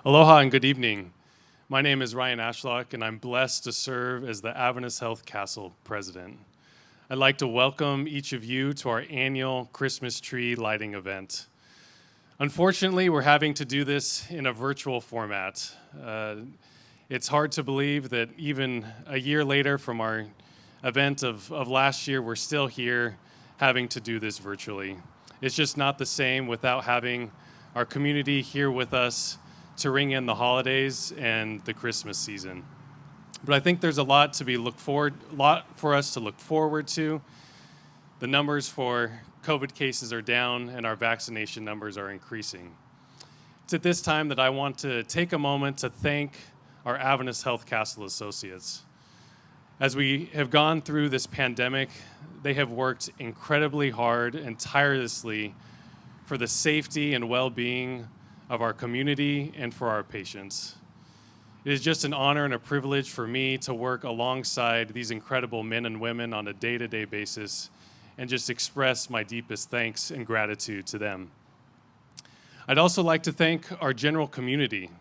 Aloha and good evening. My name is Ryan Ashlock, and I'm blessed to serve as the Adventist Health Castle president. I'd like to welcome each of you to our annual Christmas tree lighting event. Unfortunately, we're having to do this in a virtual format. It's hard to believe that even a year later from our event of last year, we're still here having to do this virtually. It's just not the same without having our community here with us to ring in the holidays and the Christmas season. But I think there's a lot for us to look forward to. The numbers for COVID cases are down and our vaccination numbers are increasing. It's at this time that I want to take a moment to thank our Adventist Health Castle associates. As we have gone through this pandemic, they have worked incredibly hard and tirelessly for the safety and well-being of our community and for our patients. It is just an honor and a privilege for me to work alongside these incredible men and women on a day-to-day basis and just express my deepest thanks and gratitude to them. I'd also like to thank our general community.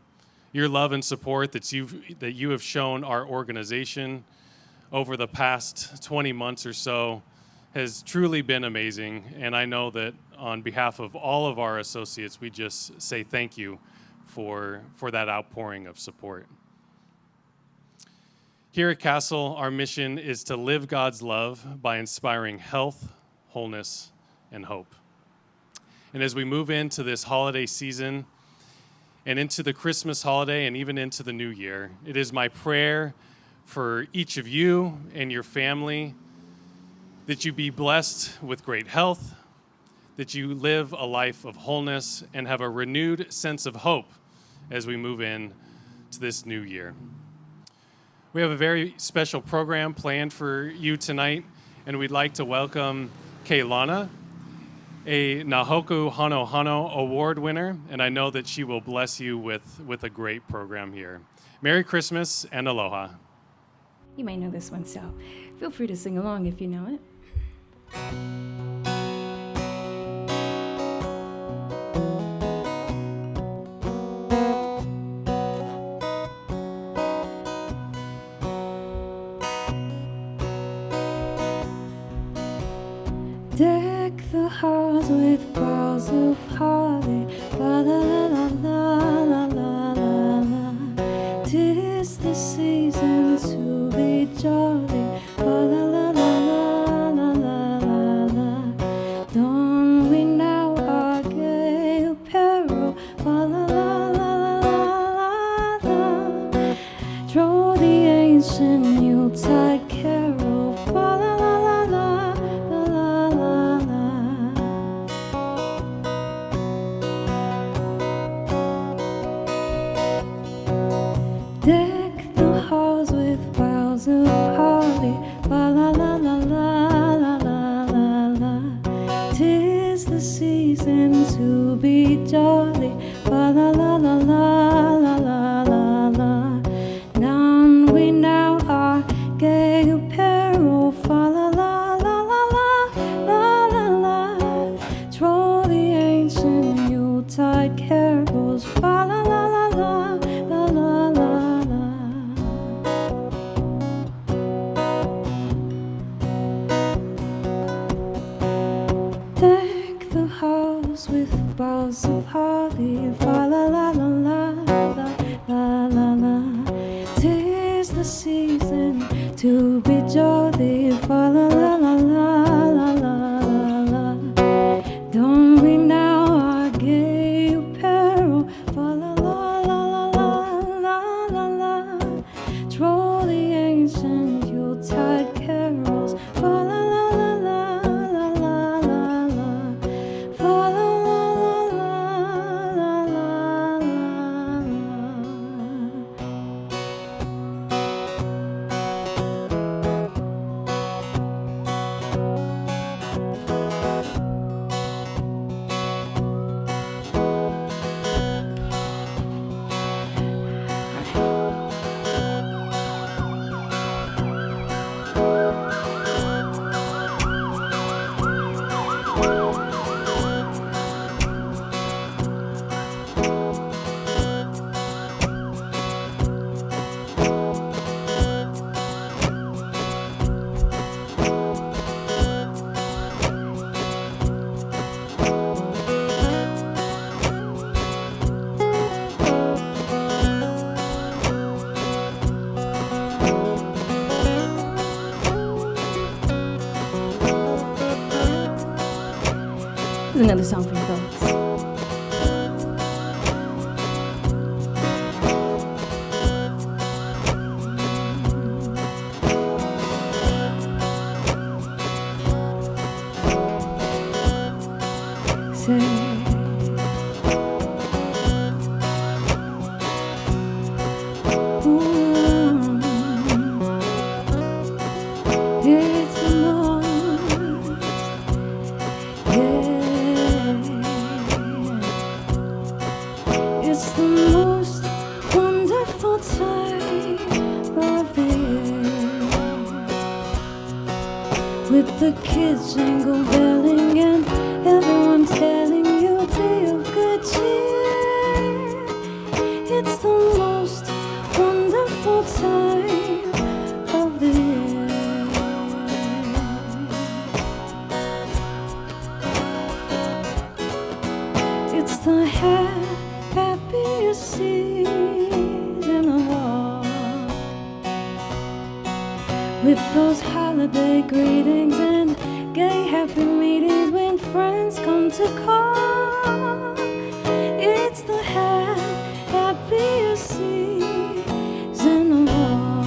Your love and support that you have shown our organization over the past 20 months or so has truly been amazing, and I know that on behalf of all of our associates, we just say thank you for that outpouring of support. Here at Castle, our mission is to live God's love by inspiring health, wholeness, and hope. And as we move into this holiday season and into the Christmas holiday and even into the new year, it is my prayer for each of you and your family that you be blessed with great health, that you live a life of wholeness and have a renewed sense of hope as we move in to this new year. We have a very special program planned for you tonight, and we'd like to welcome Keilana, a Nahoku Hano Hano Award winner, and I know that she will bless you with a great program here. Merry Christmas and aloha. You may know this one, so feel free to sing along if you know it. Deck the halls with boughs of holly, la la la la la la la la. 'Tis the season to be jolly, la la la la la la la la la. Don we now our gay apparel, la la la la la la la. Draw the ancient Yuletide carol, la la la la la la la la. Deck the halls with boughs of holly, la la la la la la la la la. 'Tis the season to be jolly, la la la la la la la la la. Don we now our gay apparel, fa la la la la la la la la. Troll the ancient Yuletide carols, fa la la la la la la la la. Deck the halls with boughs of holly, fa la la la la la la la la. 'Tis the season to be jolly, fa la la la la la la la la. Don we now our gay apparel, fa la la la la la la la. Troll the ancient Yuletide carols, fa la la la la la la la la. Fa la la la la la la Here's another song for you folks. With the kids jingle belling and everyone telling you be of good cheer. It's the most wonderful time of the year. It's the happiest season of all, with those holiday greetings and gay happy meetings when friends come to call. It's the happiest season of all.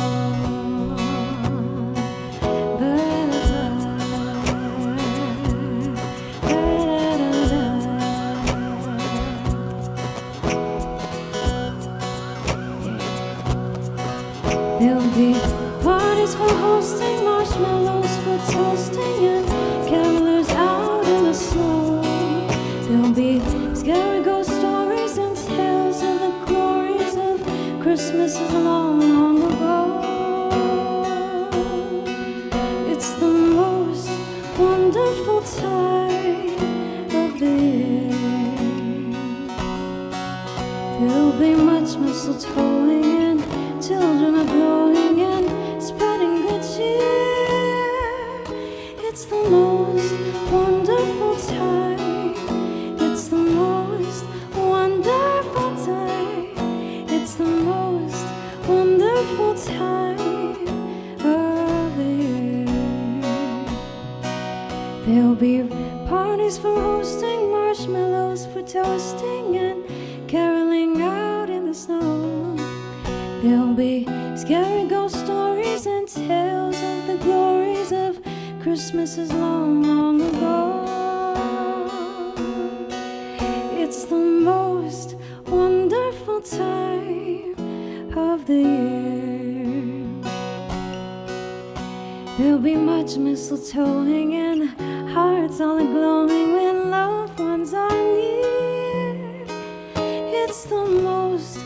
There'll be parties for hosting, marshmallows for toasting, and carolers out in the snow. There'll be scary ghost stories and tales of the glories of Christmases long, long ago. It's the most wonderful time of the year. There'll be much mistletoeing and children are blowing and spreading good cheer. It's the most wonderful time. It's the most wonderful time. It's the most wonderful time of the year. There'll be parties for hosting, marshmallows for toasting, and caroling out in the snow. There'll be scary ghost stories and tales of the glories of Christmases long, long ago. It's the most wonderful time of the year. There'll be much mistletoeing and hearts all glowing when loved ones are near. It's the most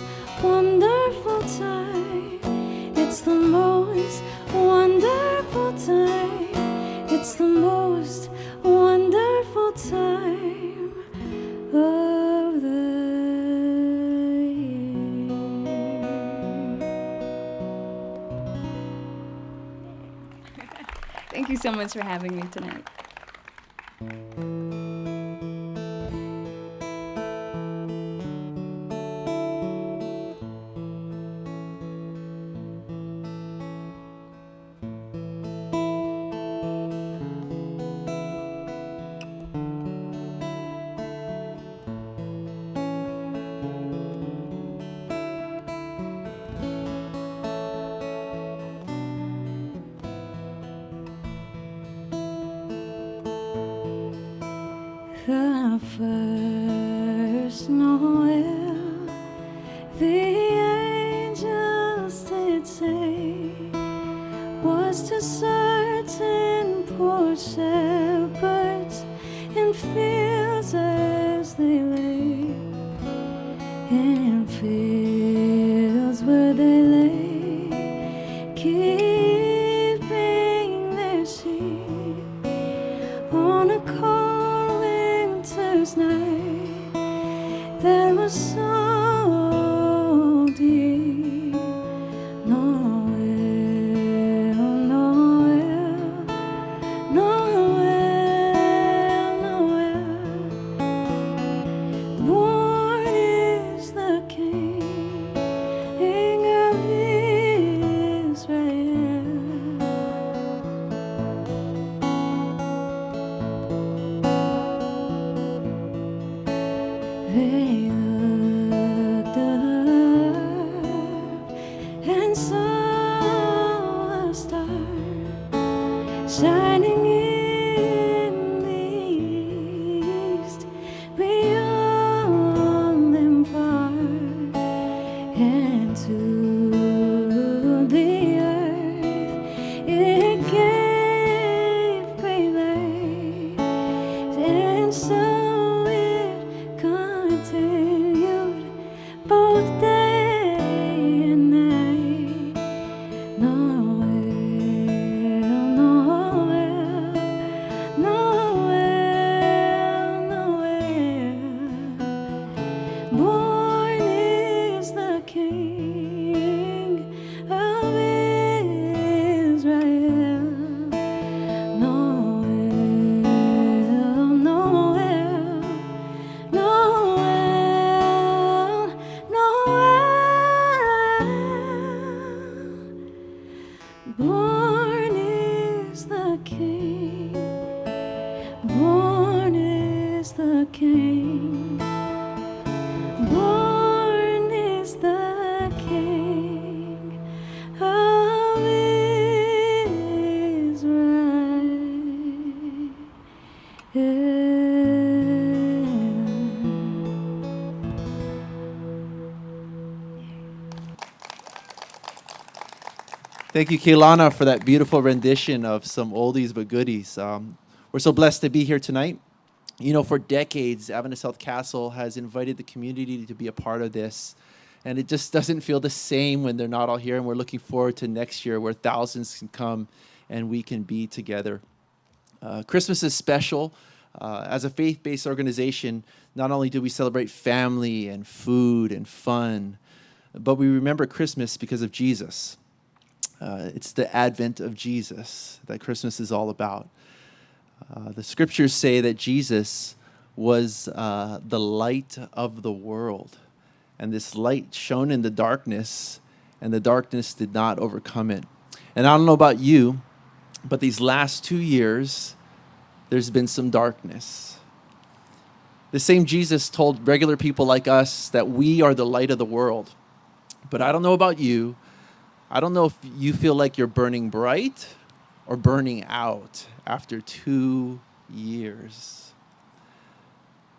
wonderful time. It's the most wonderful time. It's the most wonderful time of the year. Thank you so much for having me tonight. The first Noel, the angels did say, was to certain poor shepherds in fields as they lay, in fields where they lay, keeping their sheep on a cold winter's night that was so deep. Noel, Noel, Noel, Noel, born is the King of Israel. They looked up and saw a star shining in the east, beyond them far, and to the earth it gave great light, and so it continued both day and night. Noel, Noel, Noel, Noel. Born is the King of Israel. Noel, Noel, Noel, Noel. Born is the King. Born is the King. Born is the King of Israel. Thank you, Keilana, for that beautiful rendition of some oldies but goodies. We're so blessed to be here tonight. You know, for decades, Adventist Health Castle has invited the community to be a part of this. And it just doesn't feel the same when they're not all here. And we're looking forward to next year where thousands can come and we can be together. Christmas is special. As a faith-based organization, not only do we celebrate family and food and fun, but we remember Christmas because of Jesus. It's the advent of Jesus that Christmas is all about. The scriptures say that Jesus was the light of the world. And this light shone in the darkness, and the darkness did not overcome it. And I don't know about you, but these last 2 years, there's been some darkness. The same Jesus told regular people like us that we are the light of the world. But I don't know about you. I don't know if you feel like you're burning bright or burning out after 2 years.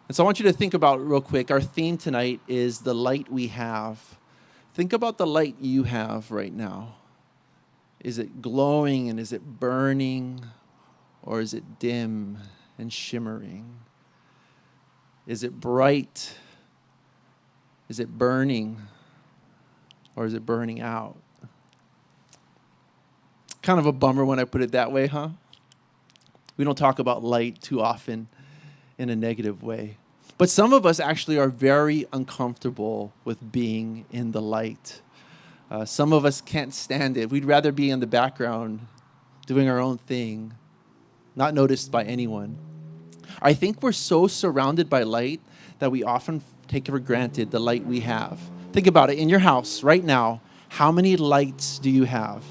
And so I want you to think about real quick, our theme tonight is the light we have. Think about the light you have right now. Is it glowing and is it burning, or is it dim and shimmering? Is it bright? Is it burning, or is it burning out? Kind of a bummer when I put it that way, huh? We don't talk about light too often in a negative way. But some of us actually are very uncomfortable with being in the light. Some of us can't stand it. We'd rather be in the background doing our own thing, not noticed by anyone. I think we're so surrounded by light that we often take for granted the light we have. Think about it. In your house right now, how many lights do you have?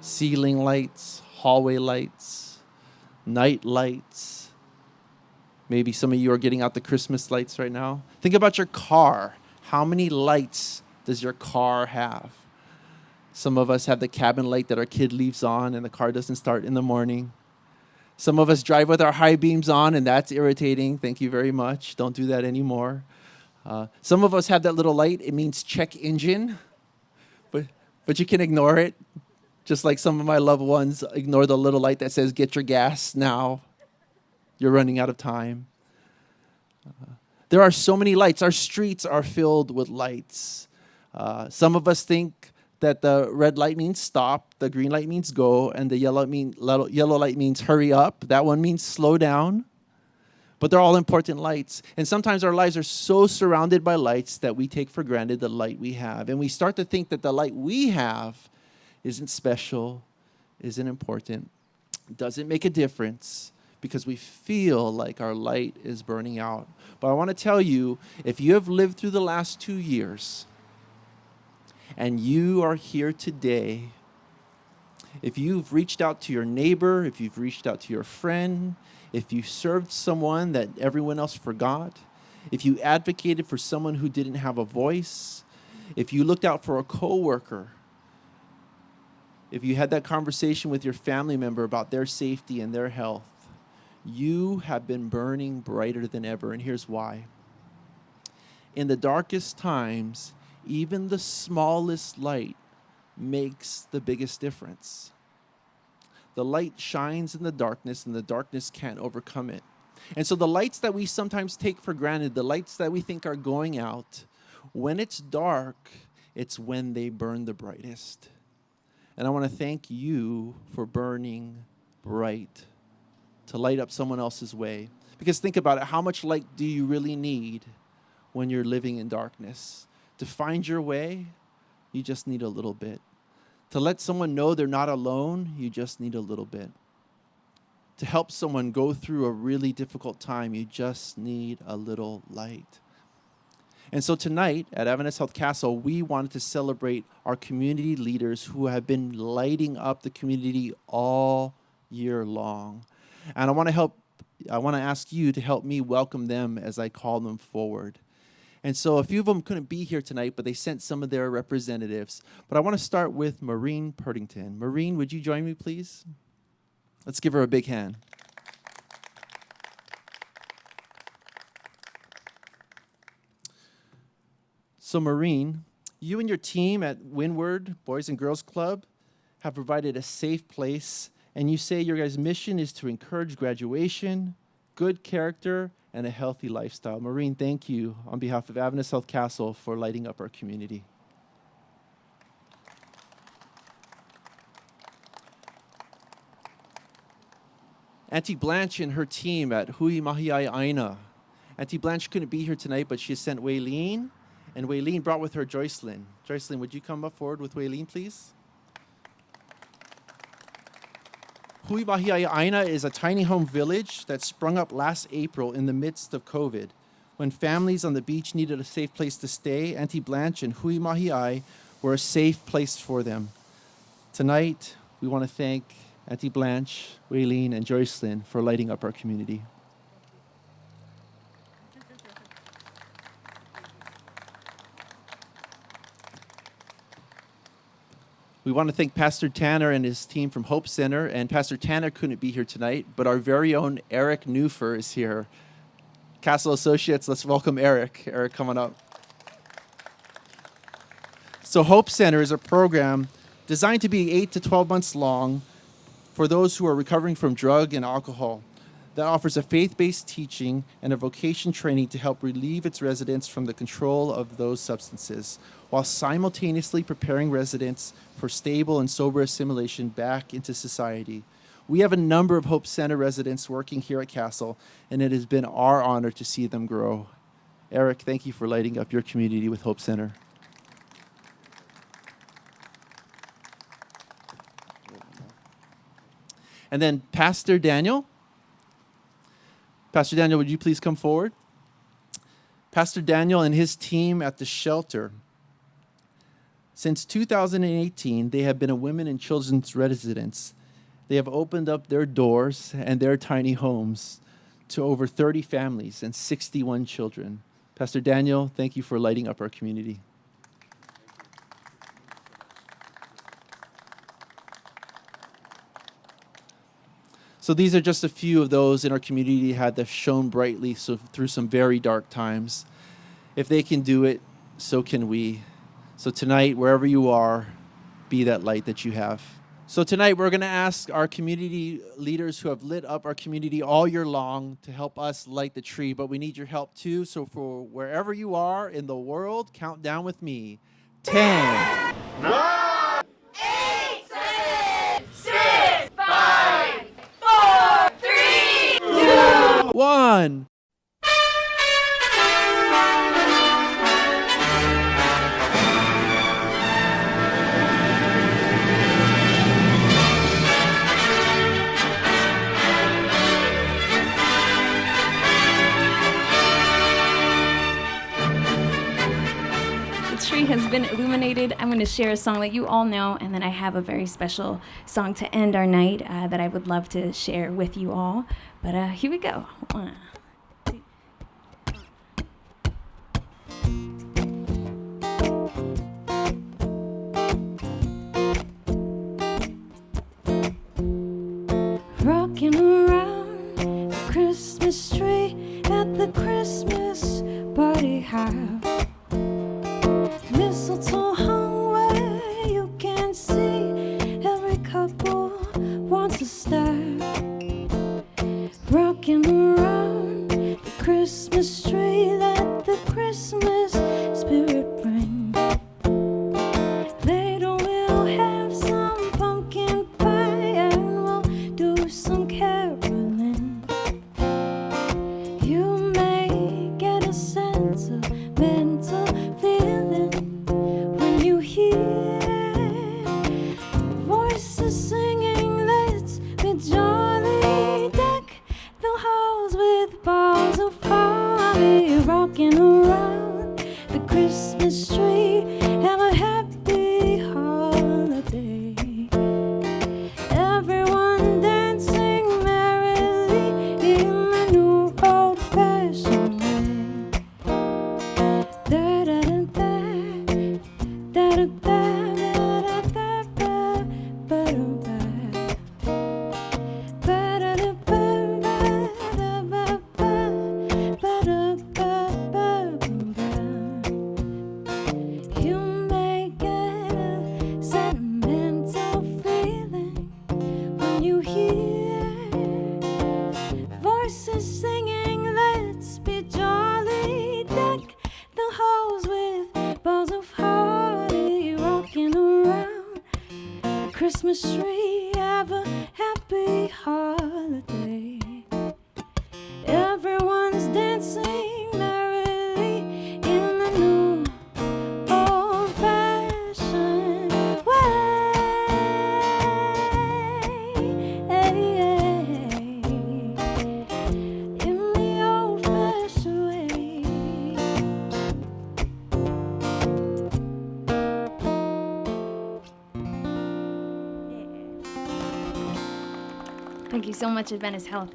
Ceiling lights, hallway lights, night lights. Maybe some of you are getting out the Christmas lights right now. Think about your car. How many lights does your car have? Some of us have the cabin light that our kid leaves on and the car doesn't start in the morning. Some of us drive with our high beams on, and that's irritating. Thank you very much. Don't do that anymore. Some of us have that little light. It means check engine, but you can ignore it. Just like some of my loved ones ignore the little light that says, get your gas now. You're running out of time. There are so many lights. Our streets are filled with lights. Some of us think that the red light means stop, the green light means go, and the yellow light means hurry up. That one means slow down. But they're all important lights. And sometimes our lives are so surrounded by lights that we take for granted the light we have. And we start to think that the light we have isn't special, isn't important, doesn't make a difference, because we feel like our light is burning out. But I want to tell you, if you have lived through the last 2 years and you are here today, if you've reached out to your neighbor, if you've reached out to your friend, if you served someone that everyone else forgot, if you advocated for someone who didn't have a voice, if you looked out for a coworker, if you had that conversation with your family member about their safety and their health, you have been burning brighter than ever, and here's why. In the darkest times, even the smallest light makes the biggest difference. The light shines in the darkness, and the darkness can't overcome it. And so the lights that we sometimes take for granted, the lights that we think are going out, when it's dark, it's when they burn the brightest. And I want to thank you for burning bright to light up someone else's way. Because think about it, how much light do you really need when you're living in darkness? To find your way, you just need a little bit. To let someone know they're not alone, you just need a little bit. To help someone go through a really difficult time, you just need a little light. And so tonight at Adventist Health Castle, we wanted to celebrate our community leaders who have been lighting up the community all year long. And I want to ask you to help me welcome them as I call them forward. And so a few of them couldn't be here tonight, but they sent some of their representatives. But I want to start with Maureen Purtington. Maureen, would you join me, please? Let's give her a big hand. So Maureen, you and your team at Windward Boys and Girls Club have provided a safe place, and you say your guys' mission is to encourage graduation, good character, and a healthy lifestyle. Maureen, thank you on behalf of Adventist Health Castle for lighting up our community. Auntie Blanche and her team at Hui Mahiai Aina. Auntie Blanche couldn't be here tonight, but she sent Waylene, and Waylene brought with her Joycelyn. Joycelyn, would you come up forward with Waylene, please? Hui Mahiai Aina is a tiny home village that sprung up last April in the midst of COVID. When families on the beach needed a safe place to stay, Auntie Blanche and Hui Mahiai were a safe place for them. Tonight, we want to thank Auntie Blanche, Waylene, and Joycelyn for lighting up our community. We want to thank Pastor Tanner and his team from Hope Center, and Pastor Tanner couldn't be here tonight, but our very own Eric Neufer is here. Castle Associates, let's welcome Eric. Eric, come on up. So Hope Center is a program designed to be 8 to 12 months long for those who are recovering from drug and alcohol that offers a faith-based teaching and a vocation training to help relieve its residents from the control of those substances, while simultaneously preparing residents for stable and sober assimilation back into society. We have a number of Hope Center residents working here at Castle, and it has been our honor to see them grow. Eric, thank you for lighting up your community with Hope Center. And then Pastor Daniel. Pastor Daniel, would you please come forward? Pastor Daniel and his team at the shelter. Since 2018, they have been a women and children's residence. They have opened up their doors and their tiny homes to over 30 families and 61 children. Pastor Daniel, thank you for lighting up our community. So these are just a few of those in our community that have shone brightly through some very dark times. If they can do it, so can we. So tonight, wherever you are, be that light that you have. So tonight, we're going to ask our community leaders who have lit up our community all year long to help us light the tree, but we need your help too. So for wherever you are in the world, count down with me. 10, 9, 8, 7, 6, 5, 4, 3, 2, 1. Tree has been illuminated. I'm going to share a song that you all know, and then I have a very special song to end our night that I would love to share with you all. But here we go. 1, 2. Christmas party have. Mistletoe hung where you can see. Every couple wants to start rocking around the Christmas tree. Let the Christmas spirit bring. Later we'll have some pumpkin pie and we'll do some caroling. You may get a sentimental feeling when you hear voices singing, let's be jolly. Deck the halls with balls of holly, rocking around the Christmas tree. Have a happy holiday. Everyone dancing merrily in the new old-fashioned way. Da da da da da da da da da da ba You may get a sentimental feeling when you hear voices singing, let's be jolly. Deck the halls with balls of holly, rocking around the Christmas tree. Have a happy holiday. Everyone's dancing merrily in the new old-fashioned way. In the old-fashioned way. Thank you so much, Adventist Health.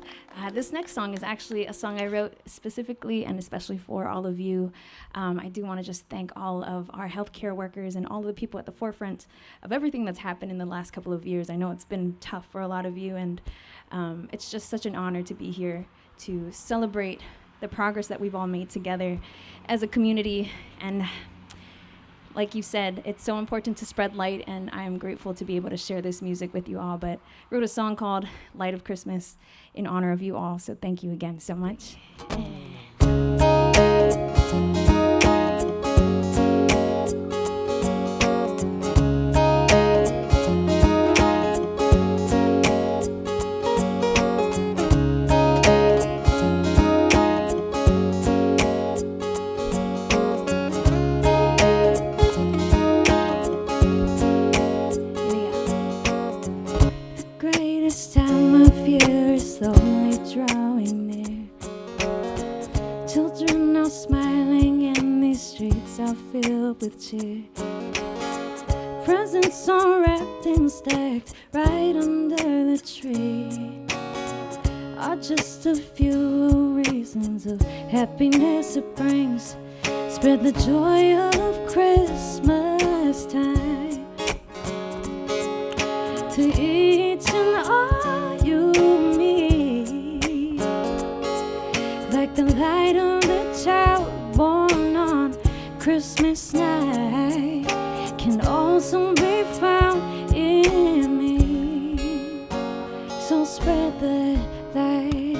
This next song is actually a song I wrote specifically and especially for all of you. I do want to just thank all of our healthcare workers and all of the people at the forefront of everything that's happened in the last couple of years. I know it's been tough for a lot of you, and it's just such an honor to be here to celebrate the progress that we've all made together as a community. And like you said, it's so important to spread light, and I'm grateful to be able to share this music with you all. But I wrote a song called Light of Christmas in honor of you all, so thank you again so much. Greatest time of year is slowly drawing near. Children are smiling and these streets are filled with cheer. Presents are wrapped and stacked right under the tree. Are just a few reasons of happiness it brings. Spread the joy of Christmas time to each and all you meet, like the light of the child born on Christmas night can also be found in me. So spread the light,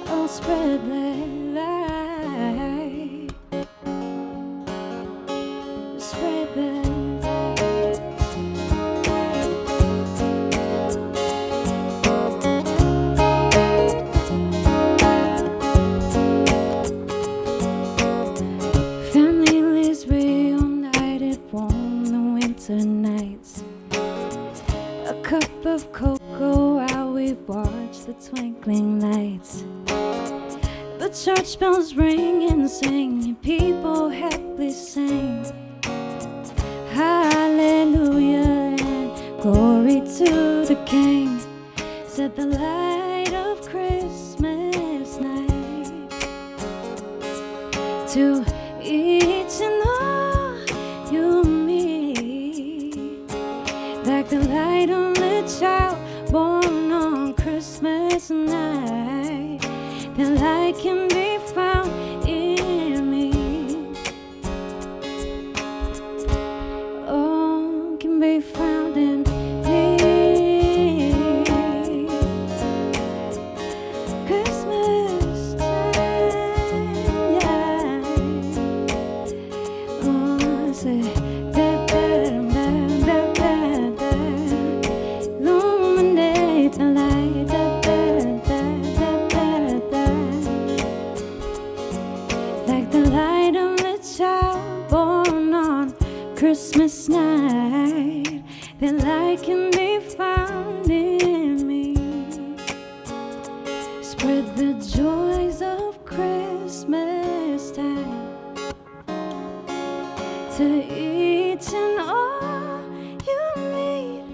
oh spread the light, spread the light. Families reunited, warm the winter nights. A cup of cocoa while we watch the twinkling lights. The church bells ring and sing, people happily sing hallelujah and glory to the King. Set the light of Christmas night to each and all you meet, like the light on the child born on Christmas night the light can be found in me. Oh, can be found in me. Christmas time, yeah. Oh, I say, da, da, da, da, da, da. Illuminate the light, da, da, da, da, da, da. Like the light of the child born on Christmas night, the light can be found in me. Spread the joys of Christmas time to each and all you meet.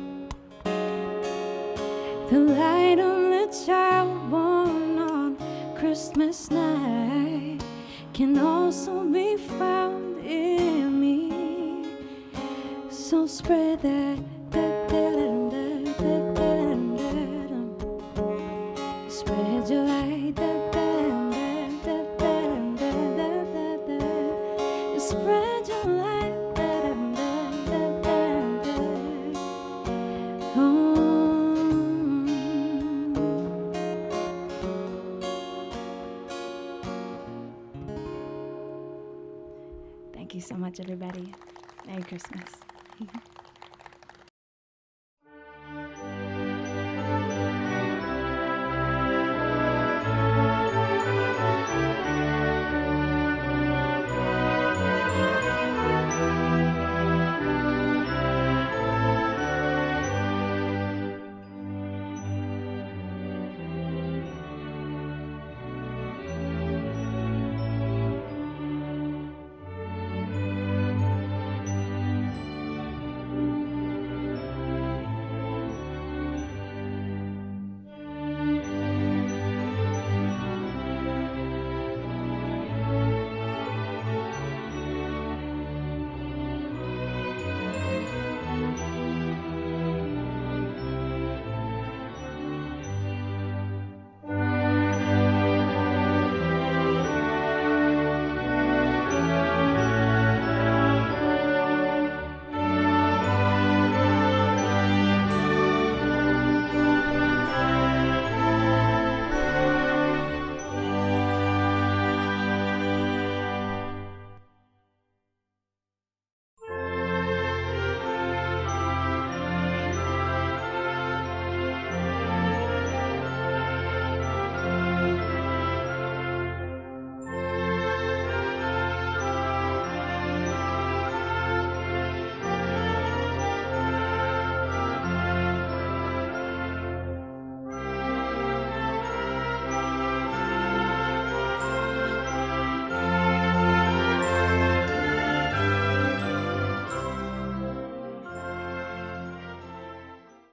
The light of the child born on Christmas night can also be found in me. So spread that, spread your light, spread your light. Thank you so much, everybody. Merry Christmas.